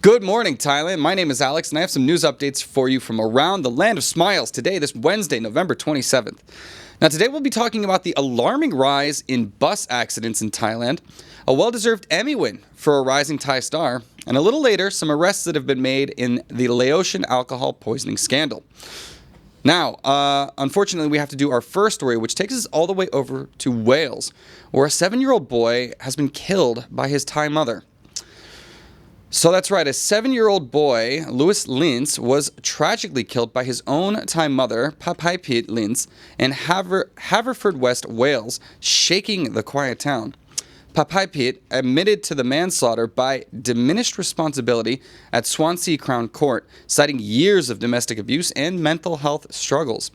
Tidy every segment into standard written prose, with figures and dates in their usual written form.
Good morning, Thailand. My name is Alex, and I have some news updates for you from around the land of smiles today, this Wednesday, November 27th. Now, today we'll be talking about the alarming rise in bus accidents in Thailand, a well-deserved Emmy win for a rising Thai star, and a little later, some arrests that have been made in the Laotian alcohol poisoning scandal. Now, unfortunately, we have to do our first story, which takes us all the way over to Wales, where a 7-year-old boy has been killed by his Thai mother. So that's right, a 7-year-old boy, Lewis Lintz, was tragically killed by his own Thai mother, Papaipit Lintz, in Haverfordwest, Wales, shaking the quiet town. Papaipit admitted to the manslaughter by diminished responsibility at Swansea Crown Court, citing years of domestic abuse and mental health struggles.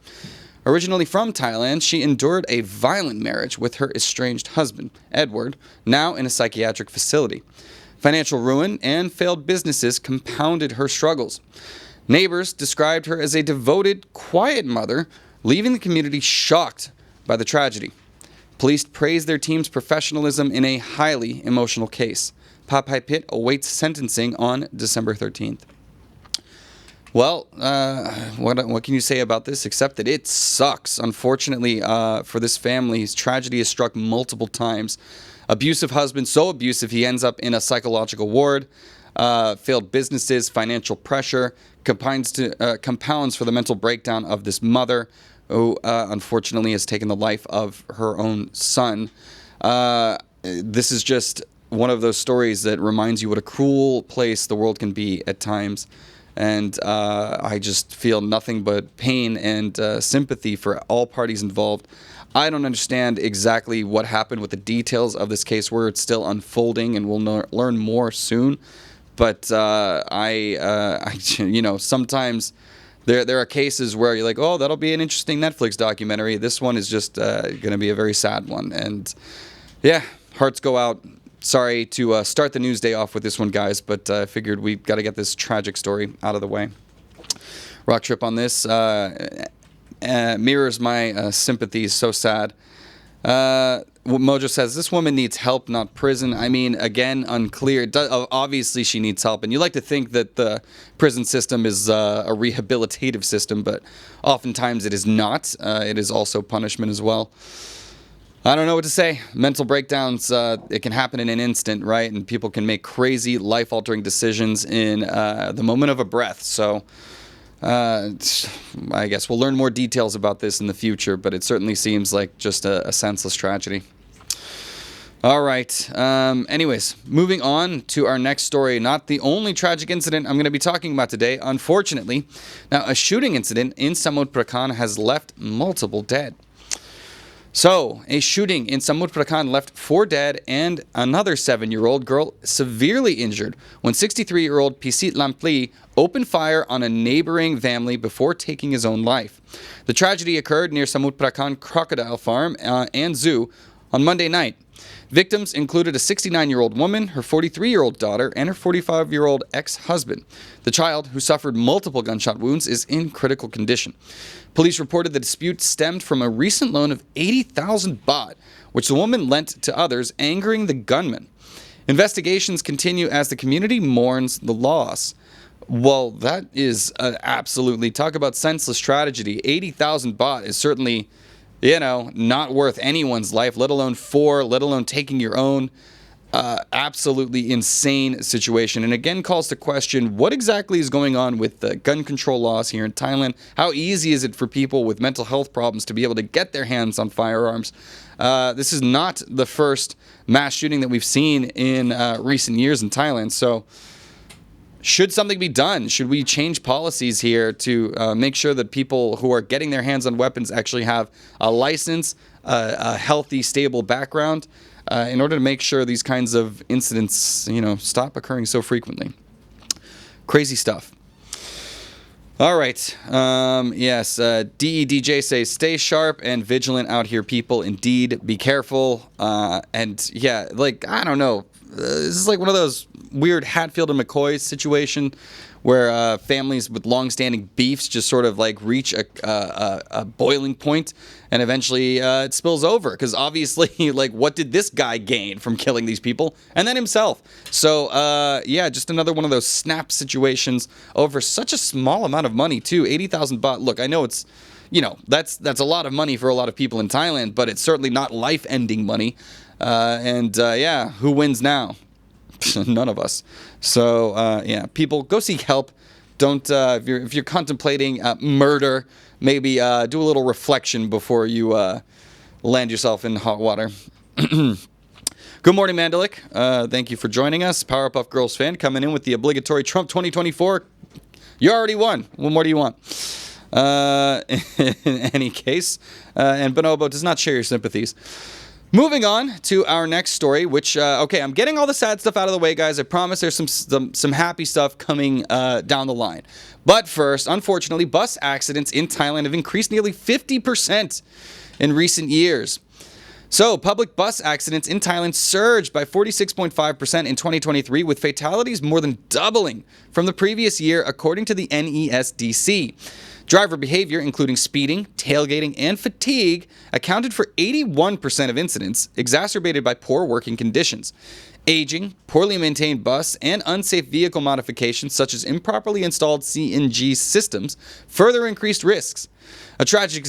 Originally from Thailand, she endured a violent marriage with her estranged husband, Edward, now in a psychiatric facility. Financial ruin and failed businesses compounded her struggles. Neighbors described her as a devoted, quiet mother, leaving the community shocked by the tragedy. Police praised their team's professionalism in a highly emotional case. Papaipit awaits sentencing on December 13th. Well, what can you say about this except that it sucks? Unfortunately, for this family, his tragedy has struck multiple times. Abusive husband, so abusive he ends up in a psychological ward. Failed businesses, financial pressure compounds for the mental breakdown of this mother, who unfortunately has taken the life of her own son. This is just one of those stories that reminds you what a cruel place the world can be at times. And I just feel nothing but pain and sympathy for all parties involved. I don't understand exactly what happened with the details of this case, where it's still unfolding, and we'll learn more soon. But sometimes there are cases where you're like, oh, that'll be an interesting Netflix documentary. This one is just going to be a very sad one. And yeah, hearts go out. Sorry to start the news day off with this one, guys, but I figured we've got to get this tragic story out of the way. Rock trip on this mirrors my sympathies. So sad. Mojo says, this woman needs help, not prison. I mean, again, unclear. Obviously, she needs help. And you like to think that the prison system is a rehabilitative system, but oftentimes it is not. It is also punishment as well. I don't know what to say. Mental breakdowns, it can happen in an instant, right? And people can make crazy, life-altering decisions in the moment of a breath. So I guess we'll learn more details about this in the future, but it certainly seems like just a senseless tragedy. All right. Anyways, moving on to our next story. Not the only tragic incident I'm going to be talking about today, unfortunately. Now, a shooting incident in Samut, Prakan has left multiple dead. So, a shooting in Samut, Prakan left 4 dead and another 7-year-old girl severely injured when 63-year-old Pisit Lampli opened fire on a neighboring family before taking his own life. The tragedy occurred near Samut Prakan Crocodile Farm and Zoo on Monday night. Victims included a 69-year-old woman, her 43-year-old daughter, and her 45-year-old ex-husband. The child, who suffered multiple gunshot wounds, is in critical condition. Police reported the dispute stemmed from a recent loan of 80,000 baht, which the woman lent to others, angering the gunman. Investigations continue as the community mourns the loss. Well, that is absolutely, talk about senseless tragedy. 80,000 baht is certainly, not worth anyone's life, let alone 4, let alone taking your own. Absolutely insane situation, and again calls to question what exactly is going on with the gun control laws here in Thailand. How easy is it for people with mental health problems to be able to get their hands on firearms? This is not the first mass shooting that we've seen in recent years in Thailand, so should something be done? Should we change policies here to make sure that people who are getting their hands on weapons actually have a license, a healthy, stable background, in order to make sure these kinds of incidents, stop occurring so frequently? Crazy stuff. All right. Yes. DEDJ says, stay sharp and vigilant out here, people. Indeed, be careful. And yeah, I don't know. this is like one of those weird Hatfield and McCoy situation where families with long-standing beefs just sort of like reach a boiling point, and eventually it spills over. Because obviously, like, what did this guy gain from killing these people? And then himself. So, yeah, just another one of those snap situations over such a small amount of money, too. 80,000 baht. Look, I know it's, you know, that's a lot of money for a lot of people in Thailand, but it's certainly not life-ending money. Yeah, who wins now? None of us. So, yeah, people, go seek help. Don't, if you're contemplating murder, maybe do a little reflection before you land yourself in hot water. Good morning, Mandalik. Thank you for joining us. Powerpuff Girls fan coming in with the obligatory Trump 2024. You already won. What more do you want? In any case, and Bonobo does not share your sympathies. Moving on to our next story, which, okay, I'm getting all the sad stuff out of the way, guys. I promise there's some happy stuff coming down the line. But first, unfortunately, bus accidents in Thailand have increased nearly 50% in recent years. So, public bus accidents in Thailand surged by 46.5% in 2023, with fatalities more than doubling from the previous year, according to the NESDC. Driver behavior, including speeding, tailgating, and fatigue, accounted for 81% of incidents, exacerbated by poor working conditions. Aging, poorly maintained bus, and unsafe vehicle modifications, such as improperly installed CNG systems, further increased risks. A tragic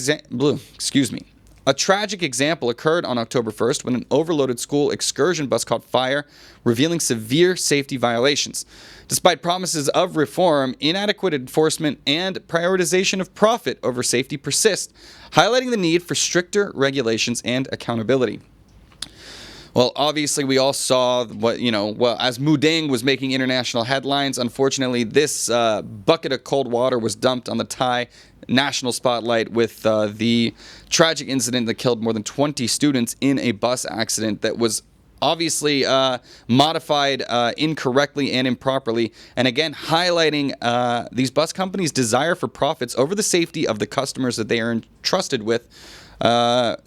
example occurred on October 1st when an overloaded school excursion bus caught fire, revealing severe safety violations. Despite promises of reform, inadequate enforcement and prioritization of profit over safety persist, highlighting the need for stricter regulations and accountability. Well, obviously, we all saw as Mudeng was making international headlines, unfortunately, this bucket of cold water was dumped on the Thai national spotlight with the tragic incident that killed more than 20 students in a bus accident that was obviously modified incorrectly and improperly, and again highlighting these bus companies' desire for profits over the safety of the customers that they are entrusted with.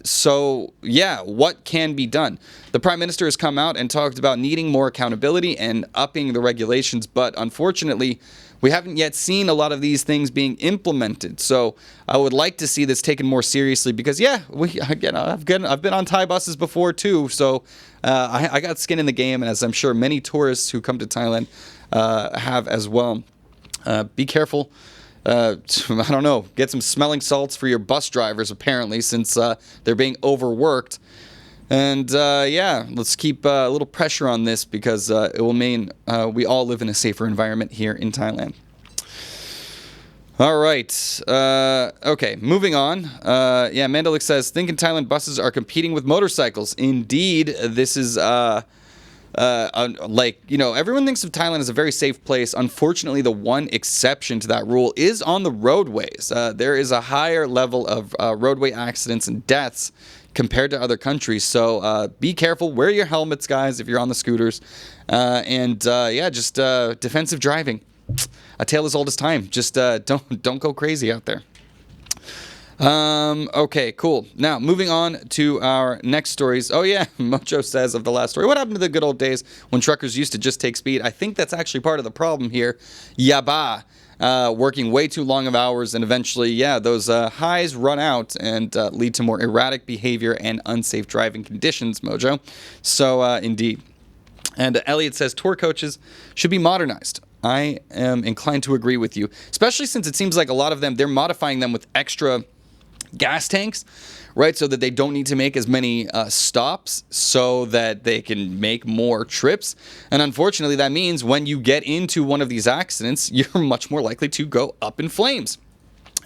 So yeah, what can be done? The Prime Minister has come out and talked about needing more accountability and upping the regulations, but unfortunately, we haven't yet seen a lot of these things being implemented. So I would like to see this taken more seriously because, yeah, I've been on Thai buses before too. So I got skin in the game, and as I'm sure many tourists who come to Thailand have as well. Be careful. I don't know. Get some smelling salts for your bus drivers, apparently, since they're being overworked. And yeah, let's keep a little pressure on this because it will mean we all live in a safer environment here in Thailand. All right. Okay, moving on. Yeah, Mandalik says, think in Thailand buses are competing with motorcycles. Indeed, this is everyone thinks of Thailand as a very safe place. Unfortunately, the one exception to that rule is on the roadways. There is a higher level of roadway accidents and deaths compared to other countries. So be careful. Wear your helmets, guys, if you're on the scooters. Just defensive driving. A tale as old as time. Just don't go crazy out there. Okay, cool. Now, moving on to our next stories. Oh, yeah, Mojo says of the last story, what happened to the good old days when truckers used to just take speed? I think that's actually part of the problem here. Yaba, working way too long of hours, and eventually, yeah, those highs run out and lead to more erratic behavior and unsafe driving conditions, Mojo. So, indeed. And Elliot says tour coaches should be modernized. I am inclined to agree with you, especially since it seems like a lot of them, they're modifying them with extra gas tanks, right? So that they don't need to make as many stops so that they can make more trips. And unfortunately, that means when you get into one of these accidents, you're much more likely to go up in flames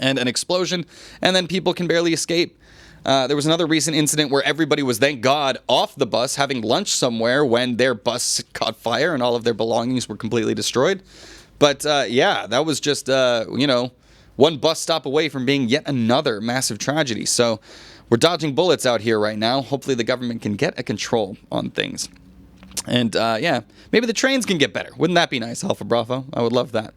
and an explosion, and then people can barely escape. There was another recent incident where everybody was, thank God, off the bus having lunch somewhere when their bus caught fire and all of their belongings were completely destroyed. But yeah, that was just, one bus stop away from being yet another massive tragedy. So we're dodging bullets out here right now. Hopefully the government can get a control on things. And yeah, maybe the trains can get better. Wouldn't that be nice, Alpha Bravo? I would love that.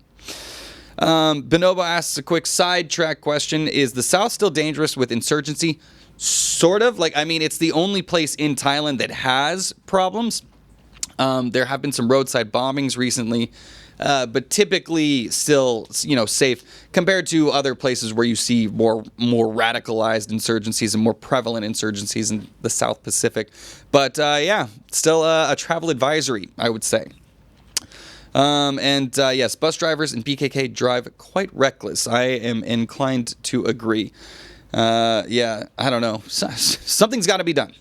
Bonobo asks a quick sidetrack question. Is the South still dangerous with insurgency? Sort of. It's the only place in Thailand that has problems. There have been some roadside bombings recently, but typically still, safe compared to other places where you see more radicalized insurgencies and more prevalent insurgencies in the South Pacific. But still a travel advisory, I would say. Yes, bus drivers in PKK drive quite reckless. I am inclined to agree. I don't know. Something's got to be done.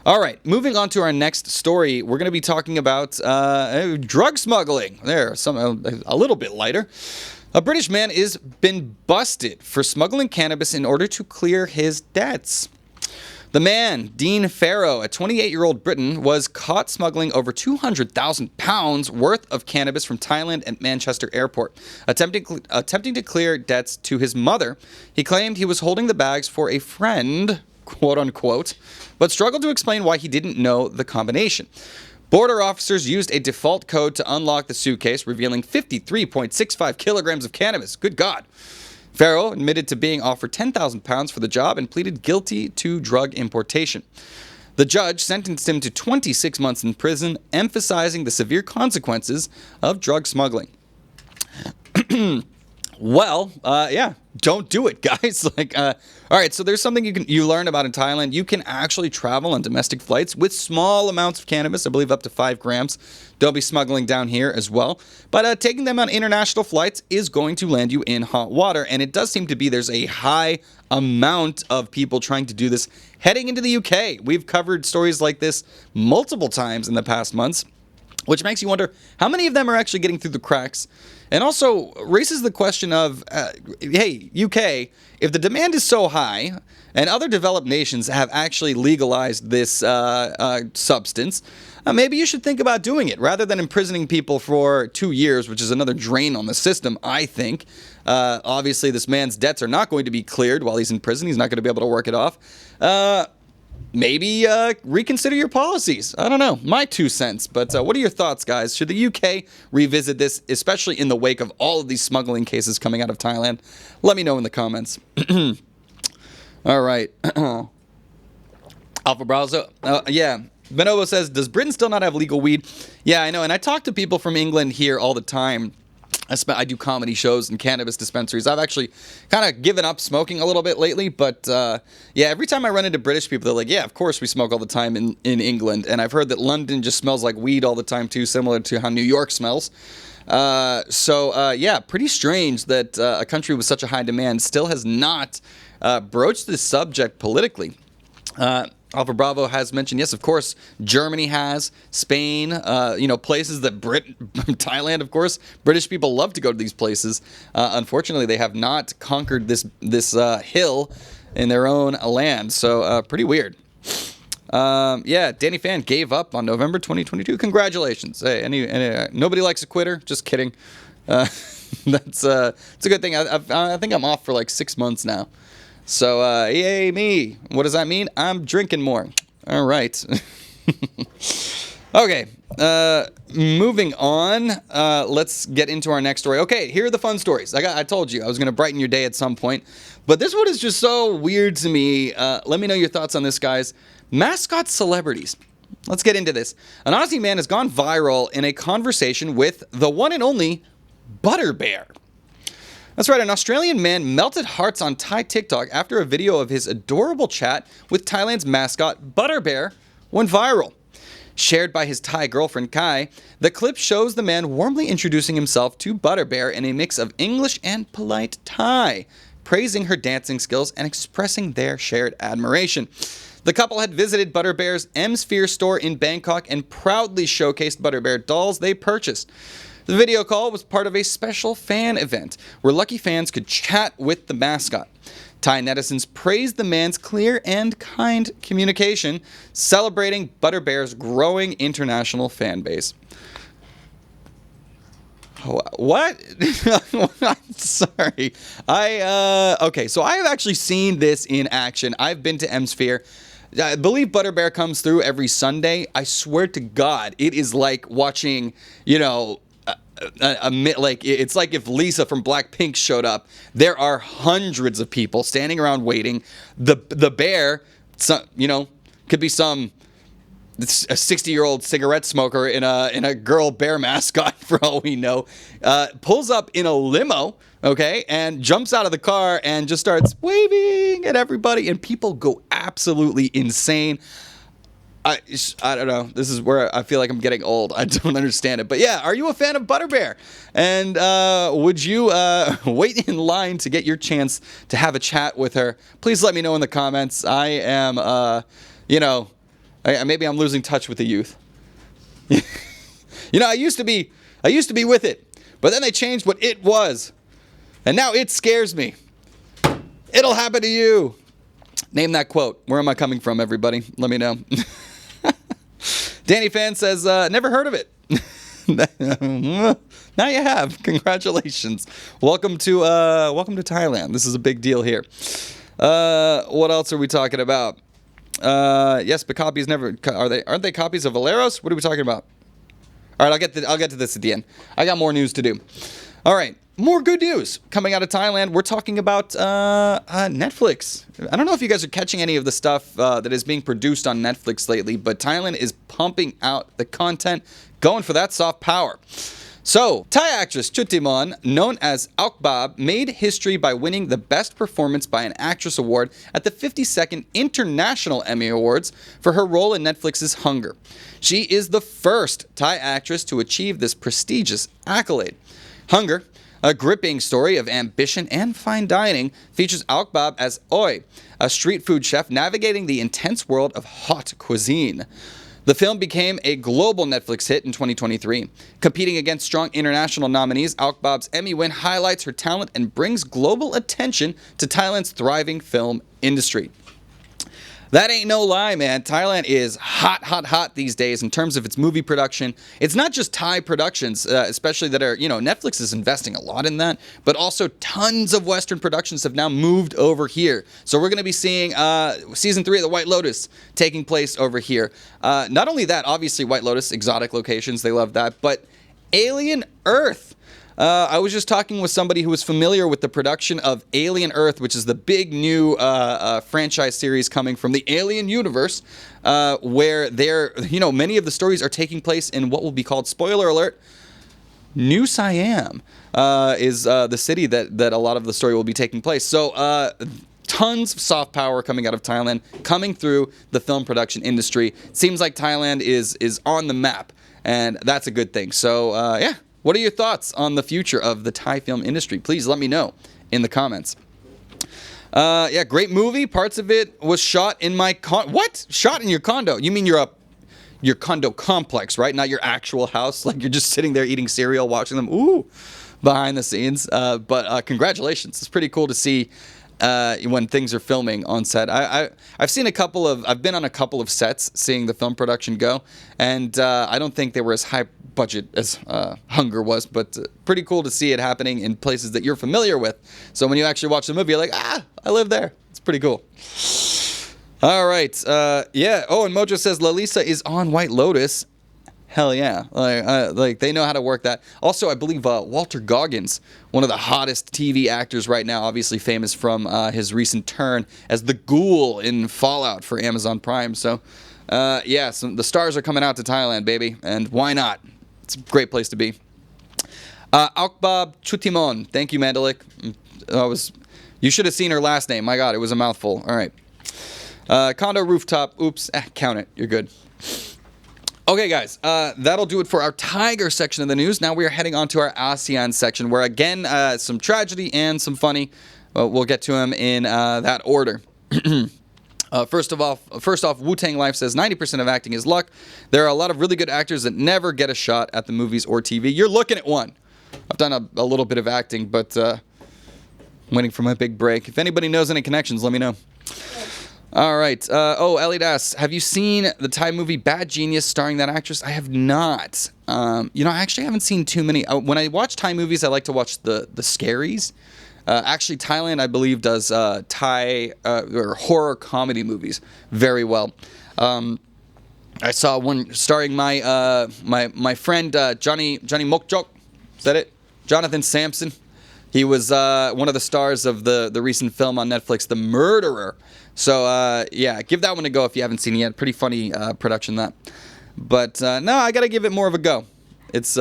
All right, moving on to our next story, we're going to be talking about drug smuggling. A little bit lighter. A British man has been busted for smuggling cannabis in order to clear his debts. The man, Dean Farrow, a 28-year-old Briton, was caught smuggling over 200,000 pounds worth of cannabis from Thailand at Manchester Airport, attempting to clear debts to his mother. He claimed he was holding the bags for a friend, quote unquote, but struggled to explain why he didn't know the combination. Border officers used a default code to unlock the suitcase, revealing 53.65 kilograms of cannabis. Good God. Farrow admitted to being offered 10,000 pounds for the job and pleaded guilty to drug importation. The judge sentenced him to 26 months in prison, emphasizing the severe consequences of drug smuggling. Don't do it, guys. All right, so there's something you learn about in Thailand. You can actually travel on domestic flights with small amounts of cannabis, I believe up to 5 grams. Don't be smuggling down here as well. But taking them on international flights is going to land you in hot water, and it does seem to be there's a high amount of people trying to do this heading into the UK. We've covered stories like this multiple times in the past months, which makes you wonder how many of them are actually getting through the cracks. And also raises the question of, hey, UK, if the demand is so high and other developed nations have actually legalized this substance, maybe you should think about doing it rather than imprisoning people for 2 years, which is another drain on the system, I think. Obviously, this man's debts are not going to be cleared while he's in prison. He's not going to be able to work it off. Maybe reconsider your policies. I don't know. My 2 cents. But what are your thoughts, guys? Should the UK revisit this, especially in the wake of all of these smuggling cases coming out of Thailand? Let me know in the comments. All right. Alpha Browser. Bonobo says, does Britain still not have legal weed? Yeah, I know. And I talk to people from England here all the time. I do comedy shows and cannabis dispensaries. I've actually kind of given up smoking a little bit lately, but every time I run into British people, they're like, yeah, of course we smoke all the time in England. And I've heard that London just smells like weed all the time too, similar to how New York smells. Pretty strange that a country with such a high demand still has not broached this subject politically. Alpha Bravo has mentioned, yes, of course, Germany has, Spain, places that Thailand, of course, British people love to go to these places. Unfortunately, they have not conquered this hill in their own land, so pretty weird. Danny Fan gave up on November 2022. Congratulations. Hey, nobody likes a quitter. Just kidding. It's a good thing. I think I'm off for like 6 months now. So, yay me. What does that mean? I'm drinking more. All right. Okay. Moving on. Let's get into our next story. Okay, here are the fun stories. I told you I was going to brighten your day at some point. But this one is just so weird to me. Let me know your thoughts on this, guys. Mascot Celebrities. Let's get into this. An Aussie man has gone viral in a conversation with the one and only Butterbear. That's right, an Australian man melted hearts on Thai TikTok after a video of his adorable chat with Thailand's mascot, Butterbear, went viral. Shared by his Thai girlfriend, Kai, the clip shows the man warmly introducing himself to Butterbear in a mix of English and polite Thai, praising her dancing skills and expressing their shared admiration. The couple had visited Butterbear's M-Sphere store in Bangkok and proudly showcased Butterbear dolls they purchased. The video call was part of a special fan event where lucky fans could chat with the mascot. Thai netizens praised the man's clear and kind communication, celebrating Butterbear's growing international fan base. What? Sorry. Okay, so I have actually seen this in action. I've been to M-Sphere. I believe Butterbear comes through every Sunday. I swear to God, it is like watching, it's like if Lisa from Blackpink showed up. There are hundreds of people standing around waiting. The bear, could be some, a 60-year-old cigarette smoker in a girl bear mascot, for all we know, pulls up in a limo, okay, and jumps out of the car and just starts waving at everybody, and people go absolutely insane. I don't know. This is where I feel like I'm getting old. I don't understand it. But yeah, are you a fan of Butterbear? And would you wait in line to get your chance to have a chat with her? Please let me know in the comments. I am, maybe I'm losing touch with the youth. I used to be with it, but then they changed what it was, and now it scares me. It'll happen to you. Name that quote. Where am I coming from, everybody? Let me know. Danny Fan says, never heard of it. Now you have. Congratulations. Welcome to Thailand. This is a big deal here. What else are we talking about? Yes, but copies never aren't they copies of Valeros? What are we talking about? All right, I'll get to this at the end. I got more news to do. All right. More good news coming out of Thailand. We're talking about Netflix. I don't know if you guys are catching any of the stuff that is being produced on Netflix lately, but Thailand is pumping out the content, going for that soft power. So, Thai actress Chutimon, known as Aukbab, made history by winning the Best Performance by an Actress Award at the 52nd International Emmy Awards for her role in Netflix's Hunger. She is the first Thai actress to achieve this prestigious accolade. Hunger, a gripping story of ambition and fine dining, features Aukbab as Oi, a street food chef navigating the intense world of hot cuisine. The film became a global Netflix hit in 2023. Competing against strong international nominees, Aukbab's Emmy win highlights her talent and brings global attention to Thailand's thriving film industry. That ain't no lie, man. Thailand is hot these days in terms of its movie production. It's not just Thai productions, especially that are, Netflix is investing a lot in that, but also tons of Western productions have now moved over here. So we're going to be seeing season 3 of The White Lotus taking place over here. Not only that, obviously White Lotus, exotic locations, they love that, but Alien Earth. I was just talking with somebody who was familiar with the production of Alien Earth, which is the big new franchise series coming from the Alien universe, where many of the stories are taking place in what will be called, spoiler alert, New Siam is the city that a lot of the story will be taking place. So tons of soft power coming out of Thailand, coming through the film production industry. Seems like Thailand is on the map, and that's a good thing. So yeah. What are your thoughts on the future of the Thai film industry? Please let me know in the comments. Yeah, great movie. Parts of it was shot in my What? Shot in your condo? You mean your condo complex, right? Not your actual house. Like you're just sitting there eating cereal, watching them. Ooh, behind the scenes. But congratulations. It's pretty cool to see when things are filming on set. I've been on a couple of sets seeing the film production go, and I don't think they were as high budget as Hunger was, but pretty cool to see it happening in places that you're familiar with. So when you actually watch the movie, you're like, I live there. It's pretty cool. All right. Yeah. Oh, and Mojo says Lalisa is on White Lotus. Hell yeah. Like they know how to work that. Also, I believe Walter Goggins, one of the hottest TV actors right now, obviously famous from his recent turn as the Ghoul in Fallout for Amazon Prime. So, yeah, the stars are coming out to Thailand, baby. And why not? It's a great place to be. Aukbab Chutimon. Thank you, Mandalik. You should have seen her last name. My God, it was a mouthful. All right. Condo rooftop. Oops. Count it. You're good. Okay, guys, that'll do it for our Tiger section of the news. Now we are heading on to our ASEAN section, where, again, some tragedy and some funny. We'll get to them in that order. First off, Wu-Tang Life says 90% of acting is luck. There are a lot of really good actors that never get a shot at the movies or TV. You're looking at one. I've done a little bit of acting, but waiting for my big break. If anybody knows any connections, let me know. All right. Ellie Das, have you seen the Thai movie Bad Genius starring that actress? I have not. I actually haven't seen too many. When I watch Thai movies, I like to watch the scaries. Actually, Thailand, I believe, does Thai or horror comedy movies very well. I saw one starring my friend Johnny Mokjok. Is that it? Jonathan Sampson. He was one of the stars of the recent film on Netflix, The Murderer. So, yeah, give that one a go if you haven't seen it yet. Pretty funny production, that. But, no, I got to give it more of a go. It's,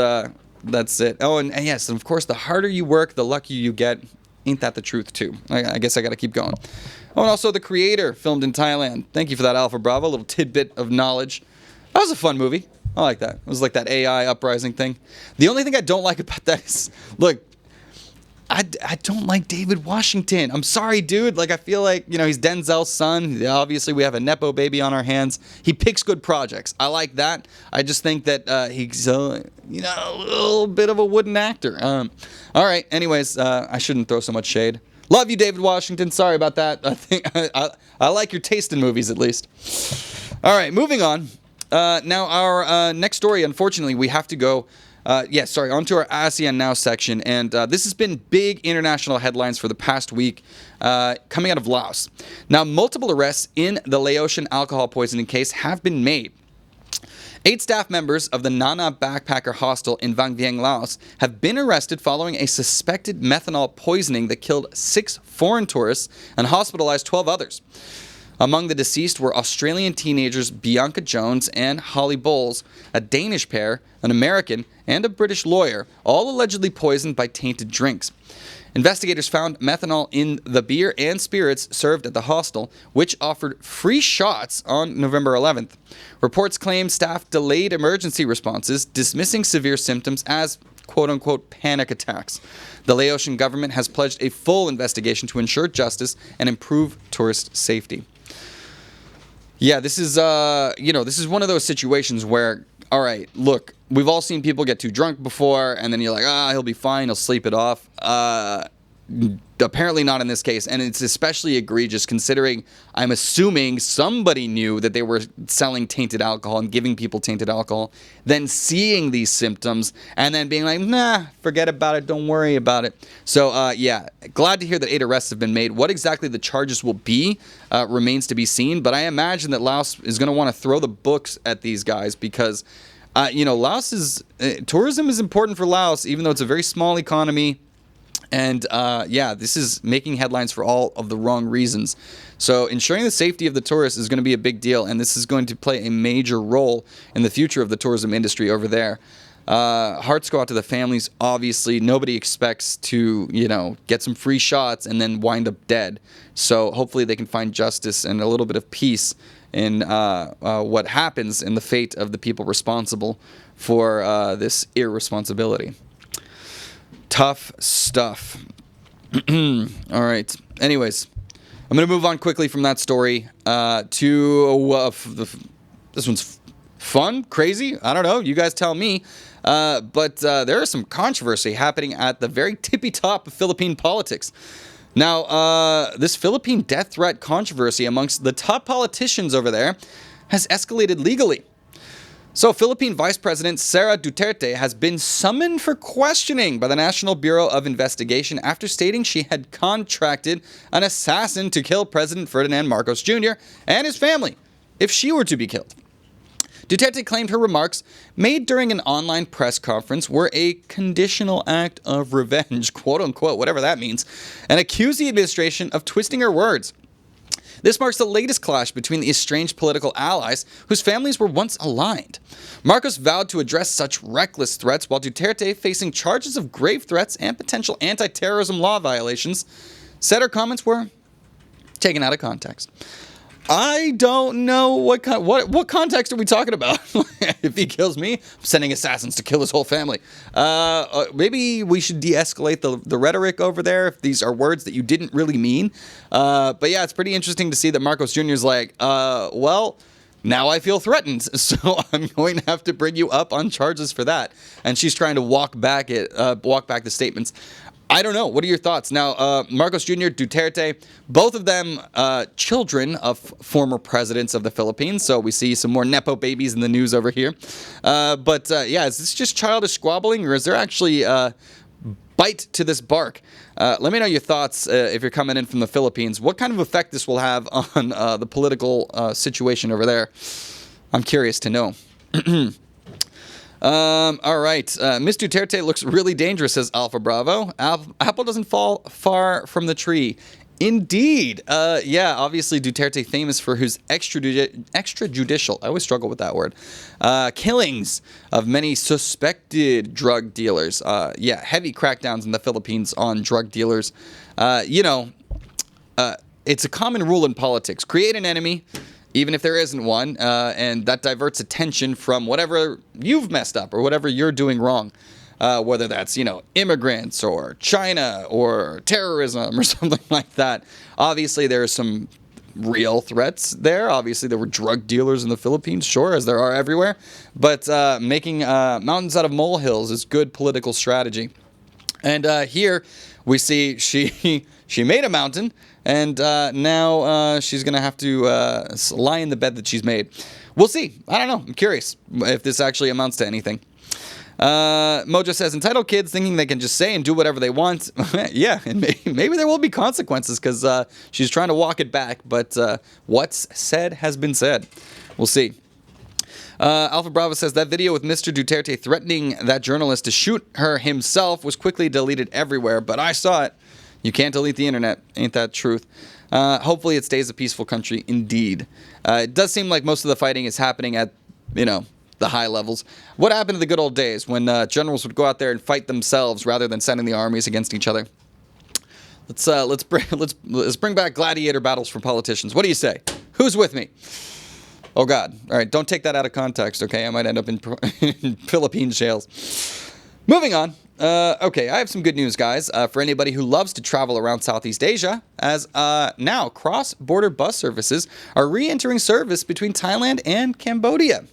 that's it. Oh, and yes, and of course, the harder you work, the luckier you get. Ain't that the truth, too? I guess I got to keep going. Oh, and also The Creator, filmed in Thailand. Thank you for that, Alpha Bravo. A little tidbit of knowledge. That was a fun movie. I like that. It was like that AI uprising thing. The only thing I don't like about that is, look, I don't like David Washington. I'm sorry, dude. Like, I feel like, he's Denzel's son. Obviously, we have a Nepo baby on our hands. He picks good projects. I like that. I just think that he's, a little bit of a wooden actor. All right. Anyways, I shouldn't throw so much shade. Love you, David Washington. Sorry about that. I think I like your taste in movies, at least. All right, moving on. Now, our next story, unfortunately, we have to go... onto our ASEAN Now section, and this has been big international headlines for the past week coming out of Laos. Now, multiple arrests in the Laotian alcohol poisoning case have been made. 8 staff members of the Nana Backpacker Hostel in Vang Vieng, Laos, have been arrested following a suspected methanol poisoning that killed 6 foreign tourists and hospitalized 12 others. Among the deceased were Australian teenagers Bianca Jones and Holly Bowles, a Danish pair, an American, and a British lawyer, all allegedly poisoned by tainted drinks. Investigators found methanol in the beer and spirits served at the hostel, which offered free shots on November 11th. Reports claim staff delayed emergency responses, dismissing severe symptoms as quote-unquote panic attacks. The Laotian government has pledged a full investigation to ensure justice and improve tourist safety. Yeah, this is one of those situations where, all right, look, we've all seen people get too drunk before, and then you're like, he'll be fine, he'll sleep it off. Apparently not in this case, and it's especially egregious considering I'm assuming somebody knew that they were selling tainted alcohol and giving people tainted alcohol, then seeing these symptoms, and then being like, nah, forget about it, don't worry about it. So, glad to hear that 8 arrests have been made. What exactly the charges will be remains to be seen, but I imagine that Laos is going to want to throw the books at these guys because, Laos is, tourism is important for Laos, even though it's a very small economy. And, this is making headlines for all of the wrong reasons. So ensuring the safety of the tourists is going to be a big deal, and this is going to play a major role in the future of the tourism industry over there. Hearts go out to the families, obviously. Nobody expects to, get some free shots and then wind up dead. So hopefully they can find justice and a little bit of peace in what happens in the fate of the people responsible for this irresponsibility. Tough stuff. All right. Anyways, I'm going to move on quickly from that story to this one's fun, crazy. I don't know. You guys tell me. But there is some controversy happening at the very tippy top of Philippine politics. Now, this Philippine death threat controversy amongst the top politicians over there has escalated legally. So, Philippine Vice President Sara Duterte has been summoned for questioning by the National Bureau of Investigation after stating she had contracted an assassin to kill President Ferdinand Marcos Jr. and his family if she were to be killed. Duterte claimed her remarks made during an online press conference were a conditional act of revenge, quote unquote, whatever that means, and accused the administration of twisting her words. This marks the latest clash between the estranged political allies whose families were once aligned. Marcos vowed to address such reckless threats, while Duterte, facing charges of grave threats and potential anti-terrorism law violations, said her comments were taken out of context. I don't know what context are we talking about? If he kills me, I'm sending assassins to kill his whole family. Maybe we should de-escalate the rhetoric over there if these are words that you didn't really mean. But yeah, it's pretty interesting to see that Marcos Jr. is like, well, now I feel threatened, so I'm going to have to bring you up on charges for that. And she's trying to walk back the statements. I don't know. What are your thoughts? Now, Marcos Jr., Duterte, both of them children of former presidents of the Philippines. So we see some more Nepo babies in the news over here. But is this just childish squabbling, or is there actually bite to this bark? Let me know your thoughts if you're coming in from the Philippines. What kind of effect this will have on the political situation over there? I'm curious to know. All right. Miss Duterte looks really dangerous, says Alpha Bravo. Apple doesn't fall far from the tree. Indeed. Yeah, obviously Duterte famous for his extrajudicial, I always struggle with that word, killings of many suspected drug dealers. Yeah, heavy crackdowns in the Philippines on drug dealers. It's a common rule in politics. Create an enemy, even if there isn't one, and that diverts attention from whatever you've messed up or whatever you're doing wrong. Whether that's, immigrants or China or terrorism or something like that. Obviously, there are some real threats there. Obviously, there were drug dealers in the Philippines, sure, as there are everywhere. But making mountains out of molehills is good political strategy. And here we see she made a mountain, and now she's going to have to lie in the bed that she's made. We'll see. I don't know. I'm curious if this actually amounts to anything. Mojo says, entitled kids thinking they can just say and do whatever they want. Yeah, and maybe there will be consequences because she's trying to walk it back. But what's said has been said. We'll see. Alpha Bravo says that video with Mr. Duterte threatening that journalist to shoot her himself was quickly deleted everywhere. But I saw it. You can't delete the internet. Ain't that truth? Hopefully it stays a peaceful country indeed. It does seem like most of the fighting is happening at, the high levels. What happened to the good old days when generals would go out there and fight themselves rather than sending the armies against each other? Let's bring back gladiator battles for politicians. What do you say? Who's with me? Oh God! All right, don't take that out of context. Okay, I might end up in Philippine jails. Moving on. Okay, I have some good news, guys, for anybody who loves to travel around Southeast Asia, as now cross-border bus services are re-entering service between Thailand and Cambodia.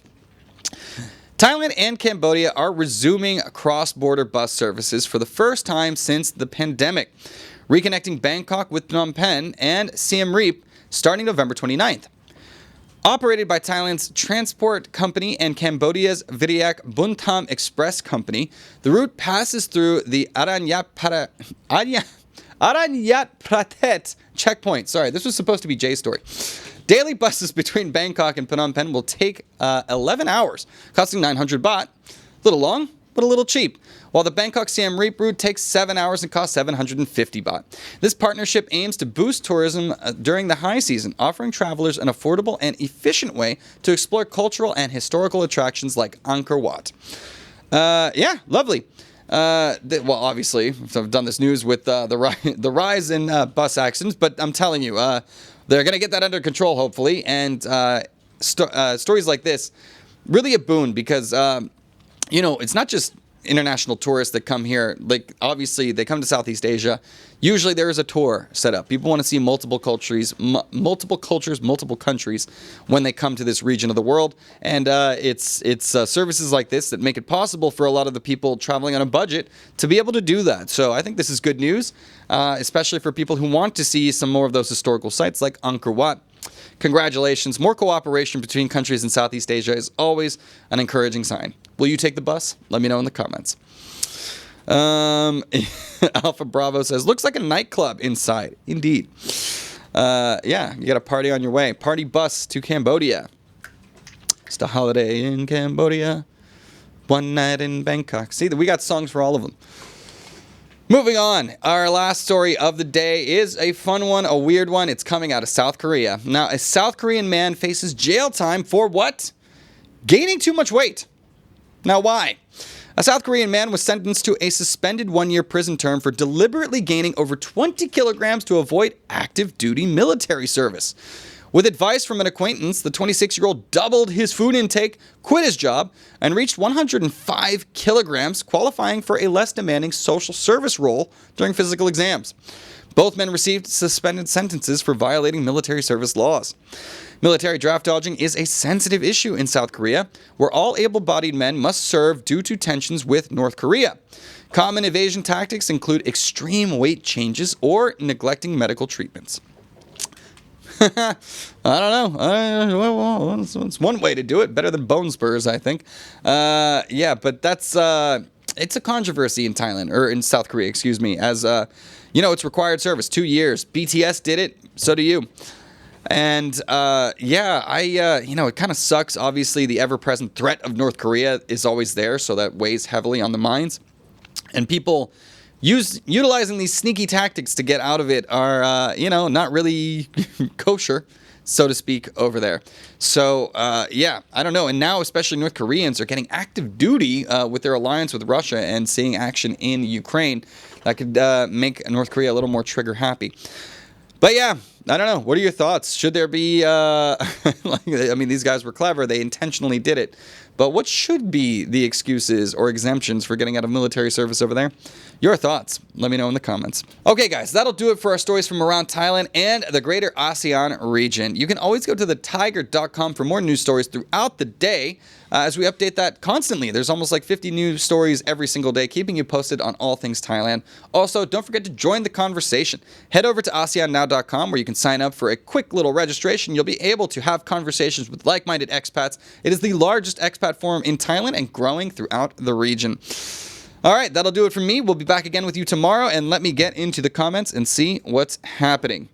Thailand and Cambodia are resuming cross-border bus services for the first time since the pandemic, reconnecting Bangkok with Phnom Penh and Siem Reap starting November 29th. Operated by Thailand's transport company and Cambodia's Viriak Buntam Express company, the route passes through the Aranyat Pratet checkpoint. Sorry, this was supposed to be Jay's story. Daily buses between Bangkok and Phnom Penh will take 11 hours, costing 900 baht. A little long, but a little cheap. While the Bangkok-Siem Reap route takes 7 hours and costs 750 baht. This partnership aims to boost tourism during the high season, offering travelers an affordable and efficient way to explore cultural and historical attractions like Angkor Wat. Yeah, lovely. Well, obviously, I've done this news with the rise in bus accidents, but I'm telling you, they're going to get that under control, hopefully. And stories like this, really a boon because, it's not just international tourists that come here. Like, obviously, they come to Southeast Asia. Usually there is a tour set up. People want to see multiple countries, multiple countries when they come to this region of the world. And it's services like this that make it possible for a lot of the people traveling on a budget to be able to do that. So I think this is good news, especially for people who want to see some more of those historical sites like Angkor Wat. Congratulations. More cooperation between countries in Southeast Asia is always an encouraging sign. Will you take the bus? Let me know in the comments. Alpha Bravo says, looks like a nightclub inside. Indeed. Yeah, you got a party on your way. Party bus to Cambodia. It's a holiday in Cambodia. One night in Bangkok. See, we got songs for all of them. Moving on, our last story of the day is a fun one, a weird one. It's coming out of South Korea. Now, a South Korean man faces jail time for what? Gaining too much weight. Now, why? A South Korean man was sentenced to a suspended 1-year prison term for deliberately gaining over 20 kilograms to avoid active duty military service. With advice from an acquaintance, the 26-year-old doubled his food intake, quit his job, and reached 105 kilograms, qualifying for a less demanding social service role during physical exams. Both men received suspended sentences for violating military service laws. Military draft dodging is a sensitive issue in South Korea, where all able-bodied men must serve due to tensions with North Korea. Common evasion tactics include extreme weight changes or neglecting medical treatments. I don't know. It's one way to do it. Better than bone spurs, I think. Yeah, but that's it's a controversy in Thailand, or in South Korea, excuse me, as it's required service, 2 years. BTS did it, so do you. And it kind of sucks. Obviously, the ever-present threat of North Korea is always there, so that weighs heavily on the minds. And people utilizing these sneaky tactics to get out of it are, not really kosher, so to speak, over there. So, I don't know. And now, especially North Koreans are getting active duty with their alliance with Russia and seeing action in Ukraine. That could make North Korea a little more trigger happy. But yeah, I don't know. What are your thoughts? Should there be, these guys were clever. They intentionally did it. But what should be the excuses or exemptions for getting out of military service over there? Your thoughts. Let me know in the comments. Okay, guys, that'll do it for our stories from around Thailand and the greater ASEAN region. You can always go to thetiger.com for more news stories throughout the day as we update that constantly. There's almost like 50 news stories every single day, keeping you posted on all things Thailand. Also, don't forget to join the conversation. Head over to ASEANnow.com where you can sign up for a quick little registration. You'll be able to have conversations with like-minded expats. It is the largest expat forum in Thailand and growing throughout the region. All right, that'll do it from me. We'll be back again with you tomorrow, and let me get into the comments and see what's happening.